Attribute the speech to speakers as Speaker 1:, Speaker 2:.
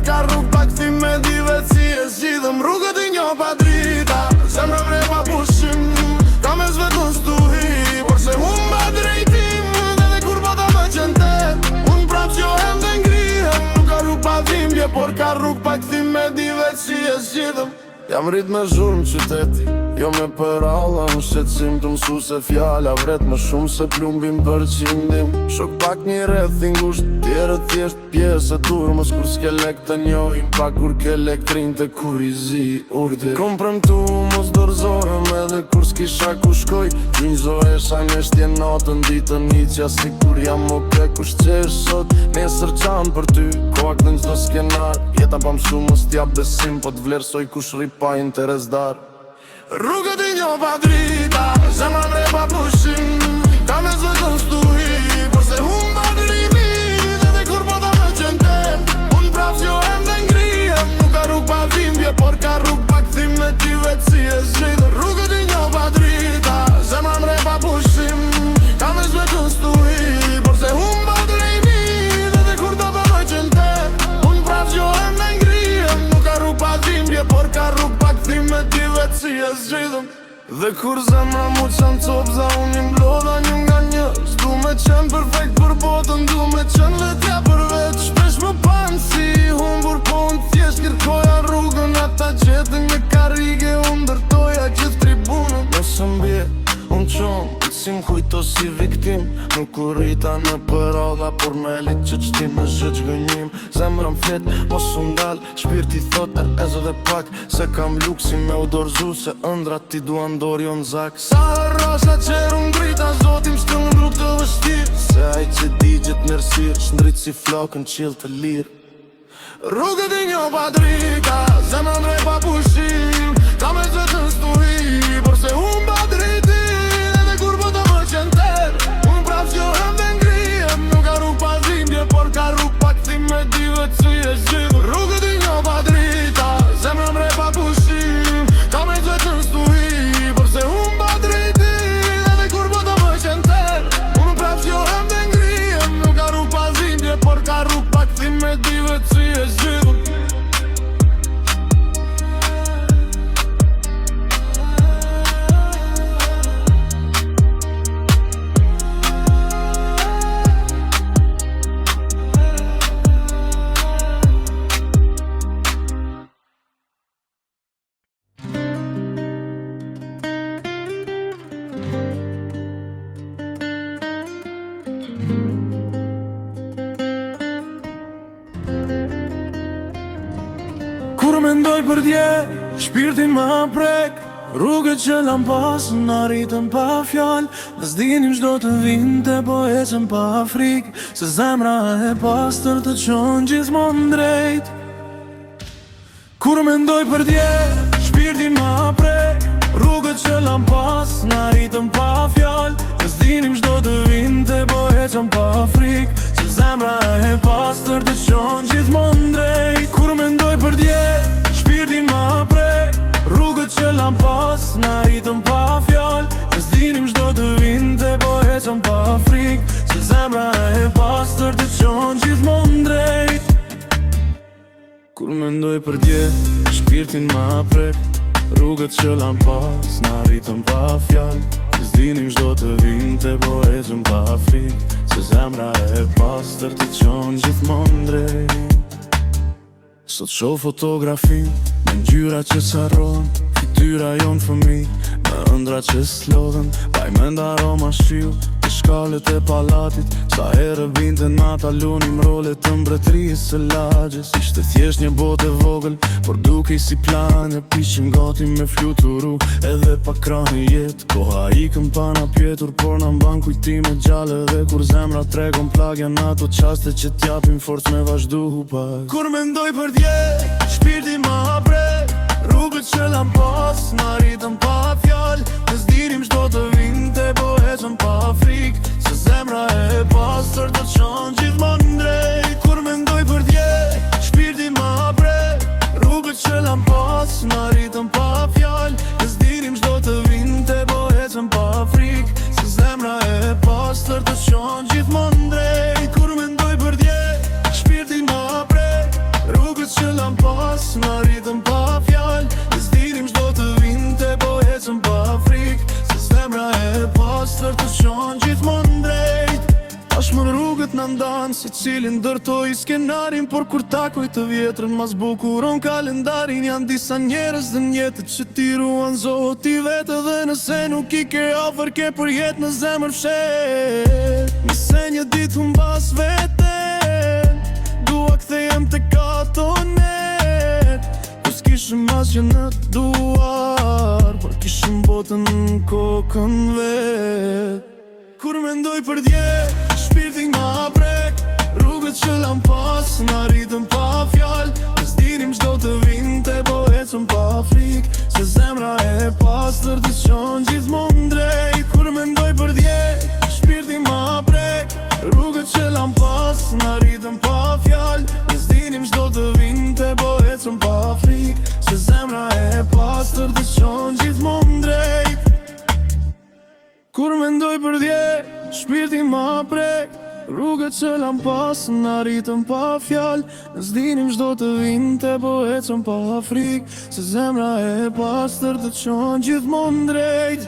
Speaker 1: ka rrug pa këthim me dive si e zgjidhëm. Rrugët I njo pa drita, zemra vre pa pushim, ka me zvetën stuhi, por se unë ba drejtim, dhe kur bota më qëntet, unë prap që hem dhe ngrihem. Nuk ka rrug pa dhimbje, por ka rrug pa këthim me dive si e zgjidhëm. Jam rrit me zhurmë qyteti, jo me përalla, më shqetësim të mësu se fjalla vret më shumë se plumbim për qindim. Shok pak një rreth ngusht, tjerët thjesht pjesë e turmës, kur s'ke lek të njojim, pa kur ke lektrin të kur I zi urdi. Kom premtu mos dorëzohem edhe kur s'kisha ku shkoj, gjynjzohesha në shtje natën ditën Icja si kur jam oke kush qesh sot, nesër qanë për ty, koak në gjdo skenar, jeta pa mësu mos t'jap besim, po t'vlersoj kush ri pa interesdar. Rrugët I njo pa drita, zemra vre pa pushim, ka me zvetën stuhi, por se unë ba drejtim, dhe kur bota më qëntet, unë prap që hem dhe ngrihem. Nuk ka rrug pa dhimbje, por ka rrug pa këthim me ty vetë si e zgjidhëm. Rrugët I njo pa drita, zemra vre pa pushim, ka me zvetën stuhi, por se unë ba drejtim, dhe kur bota më qëntet, unë prap që hem dhe ngrihem. Nuk ka rrug pa dhimbje, por ka rrug pa këthim me ty vetë si e zgjidhëm. Dhe kur zemra mu qanë copza, unë I mblodha një nga një. S'du me qenë perfekt për botën, du me qenë vetja për vetë. Shpesh më panë si humbur, po unë thjesht kërkoja rrugën. Ata gjetën një karrige, unë ndërtoja gjithë tribunën. Nëse mbje, unë qonë, si m'kujto si viktim. Nuk u rrita në përalla, por me lit që qtim me zhëq gënjim. Zemra m'flet, mos u ndal, shpirti thot e ezo dhe pak, se kam luksi me u dorzu, se ëndrat ti duan dorë jo n'zak. Sa rrasa qeru n'grita, zotim shtë në rrug të vështirë, se aj që di gjithë mirësirë, shndrit si flokën qill të lirë. Rrugët I njo pa drita, zemra ndrej pa pushim, ka me zvetën stuhi, por se unë ba drejtim, dhe kur bota më qëntet, unë prap që hem dhe ngrihem. Nuk ka rrug pa dhimbje, por ka rrug pa këthim me ty vetë si e zgjidhëm. Rrugët I njo pa drita, zemra ndrej pa pushim, ka me zvetën stuhi, por se unë ba drejtim, dhe kur bota më qëntet, unë prap që hem dhe ngrihem. Nuk ka rrug pa dhimbje, por ka rrug pa këthim me ty vetë si e zgjidhëm. Kur mendoj për dje, shpirti ma prek, rrugët që lam pas n'arritën pa fjall. Ne s'dinim çdo të vinte, po ecëm pa frikë, se zemra e pastër të qonë gjithmonë drejt. Kur mendoj për dje, shpirti ma prek, rrugët që lam pas n'arritën pa fjall. Ne s'dinim çdo të vinte, po ecëm pa frikë, se zemra e pastër të qonë gjithmonë drejt. Kur mendoj për dje, shpirti ma prek, rrugët që lam pas n'arritën pa fjall. Ne s'dinim çdo të vinte, po ecëm pa frikë, se zemra e pastër të qonë gjithmonë drejt. Kur mendoj për dje, shpirtin ma prek, rrugët që lam pas n'arritën pa fjall. Ne s'dinim çdo të vinte, po ecëm pa frikë, se zemra e pastër të qonë gjithmonë drejt. Sot shoh fotografin me ngjyra që s'harrohen, fytyra jon fëmi me ëndra që s'lodhen, pa I mend aroma shiu të shkallet e palatit. Sa herë binte nata lunim rolet të mbretërisë së lagjes. Ishte thjesht një botë e vogël, por dukej si plane, pishim gati me fluturu edhe pa krahë jetë. Koha ikën pa na pjetur, por na mban kujtime gjallë, dhe kur zemra tregon plagja në ato qaste që t'japin forcë me vazhdu pak. Kur mendoj për dje, shpirti ma prek, rrugët që lam pas n'arritën pa fjall. Ne s'dinim çdo të vinte, po ecëm pa frikë, se zemra e pastër të qonë gjithmonë drejt. Kur mendoj për dje, shpirti ma prek, rrugët që lam pas n'arritën pa fjall. Ne s'dinim çdo të vinte, po ecëm pa frikë, se zemra e pastër të qonë gjithmonë drejt. Kur mendoj për dje, shpirti ma prek, rrugët që Se cilin dërtoj skenarin, por kur takoj të vjetrën mas bukuron kalendarin. Janë disa njerëz dhe njetët që ti ruan zoti vetë, dhe nëse nuk i ke ofër ke për jetë në zemër fshet. Nëse një ditë humbas veten, dua kthejem të katonet, kur s'kishëm asgjë në duar, por kishëm botën në kokën vet. Kur mendoj për dje, shpirti ma prek, rrugët që lam pas na ritëm pa fjall. Ne s'dinim çdo të vinte, po ecëm pa frikë, se zemra e pastër të qon gjithmonë drejt. Kur mendoj për dje, shpirti ma prek, rrugët që lam pas na ritëm pa fjall. Ne s'dinim çdo të vinte, po ecëm pa frikë, se zemra e pastër të qon gjithmonë drejt. Kur mendoj për dje, shpirti ma prek, rrugët që lam pas na ritëm pa fjall. Ne s'dinim çdo të vinte, po ecëm pa frikë, se zemra e pastër të qon gjithmonë drejt.